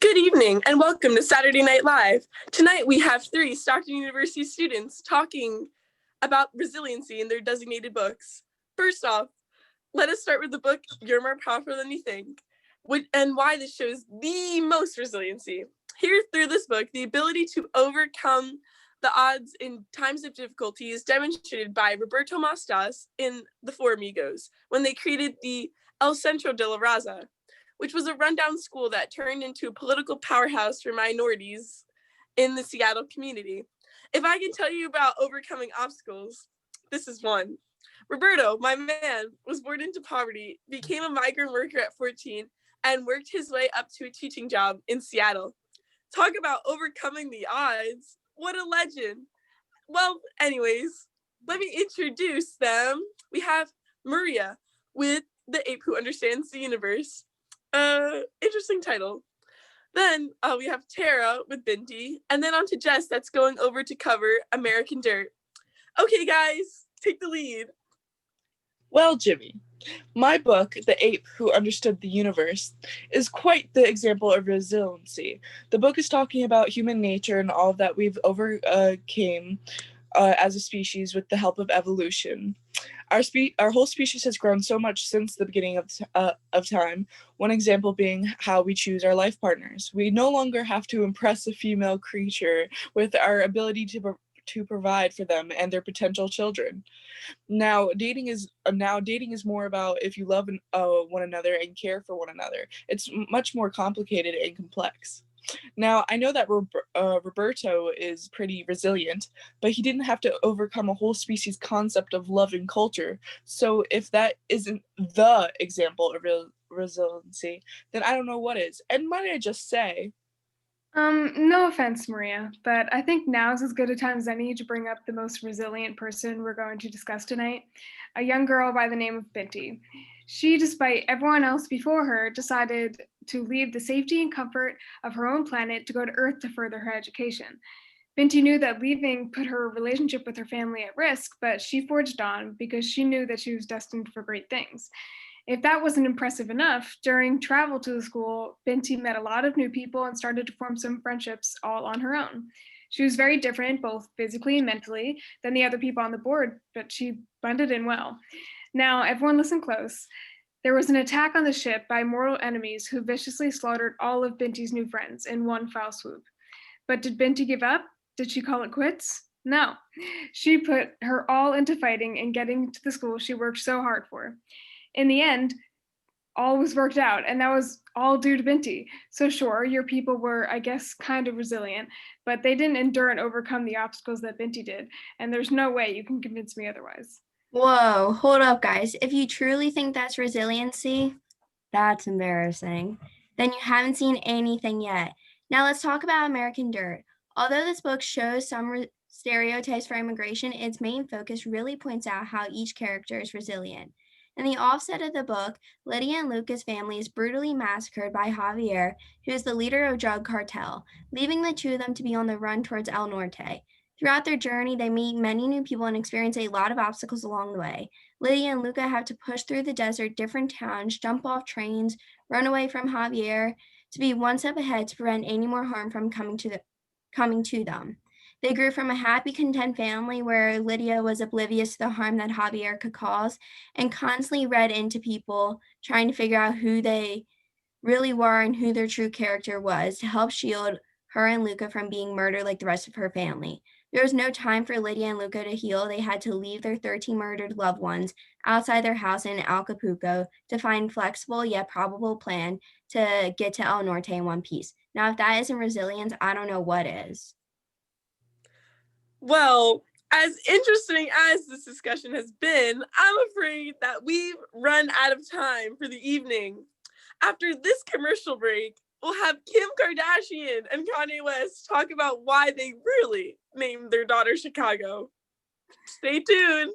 Good evening and welcome to Saturday Night Live. Tonight we have three Stockton University students talking about resiliency in their designated books. First off, let us start with the book You're More Powerful Than You Think, and why this shows the most resiliency. Here through this book, the ability to overcome the odds in times of difficulty is demonstrated by Roberto Mostas in The Four Amigos when they created the El Centro de la Raza, which was a rundown school that turned into a political powerhouse for minorities in the Seattle community. If I can tell you about overcoming obstacles, this is one. Roberto, my man, was born into poverty, became a migrant worker at 14, and worked his way up to a teaching job in Seattle. Talk about overcoming the odds. What a legend. Well, anyways, let me introduce them. We have Maria with The Ape Who Understands the Universe. Interesting title. Then we have Tara with Binti, and then on to Jess that's going over to cover American Dirt. Okay, guys, take the lead. Well, Jimmy, my book, The Ape Who Understood the Universe, is quite the example of resiliency. The book is talking about human nature and all that we've overcame as a species with the help of evolution. Our whole species has grown so much since the beginning of time, one example being how we choose our life partners. We no longer have to impress a female creature with our ability to provide for them and their potential children. Now dating is more about if you love one another and care for one another. It's much more complicated and complex. Now, I know that Roberto is pretty resilient, but he didn't have to overcome a whole species concept of love and culture. So if that isn't the example of resiliency, then I don't know what is. And might I just say, No offense, Maria, but I think now is as good a time as any to bring up the most resilient person we're going to discuss tonight, a young girl by the name of Binti. She, despite everyone else before her, decided to leave the safety and comfort of her own planet to go to Earth to further her education. Binti knew that leaving put her relationship with her family at risk, but she forged on because she knew that she was destined for great things. If that wasn't impressive enough, during travel to the school, Binti met a lot of new people and started to form some friendships all on her own. She was very different, both physically and mentally, than the other people on the board, but she blended in well. Now, everyone listen close. There was an attack on the ship by mortal enemies who viciously slaughtered all of Binti's new friends in one foul swoop. But did Binti give up? Did she call it quits? No. She put her all into fighting and getting to the school she worked so hard for. In the end, all was worked out, and that was all due to Binti. So sure, your people were, I guess, kind of resilient, but they didn't endure and overcome the obstacles that Binti did, and there's no way you can convince me otherwise. Whoa, hold up, guys. If you truly think that's resiliency, that's embarrassing. Then you haven't seen anything yet. Now let's talk about American Dirt. Although this book shows some stereotypes for immigration, its main focus really points out how each character is resilient. In the offset of the book, Lydia and Luca's family is brutally massacred by Javier, who is the leader of a drug cartel, leaving the two of them to be on the run towards El Norte. Throughout their journey, they meet many new people and experience a lot of obstacles along the way. Lydia and Luca have to push through the desert, different towns, jump off trains, run away from Javier to be one step ahead to prevent any more harm from coming to them. They grew from a happy, content family where Lydia was oblivious to the harm that Javier could cause and constantly read into people trying to figure out who they really were and who their true character was to help shield her and Luca from being murdered like the rest of her family. There was no time for Lydia and Luca to heal. They had to leave their 13 murdered loved ones outside their house in Acapulco to find a flexible yet probable plan to get to El Norte in one piece. Now, if that isn't resilience, I don't know what is. Well, as interesting as this discussion has been, I'm afraid that we've run out of time for the evening. After this commercial break, we'll have Kim Kardashian and Kanye West talk about why they really named their daughter Chicago. Stay tuned.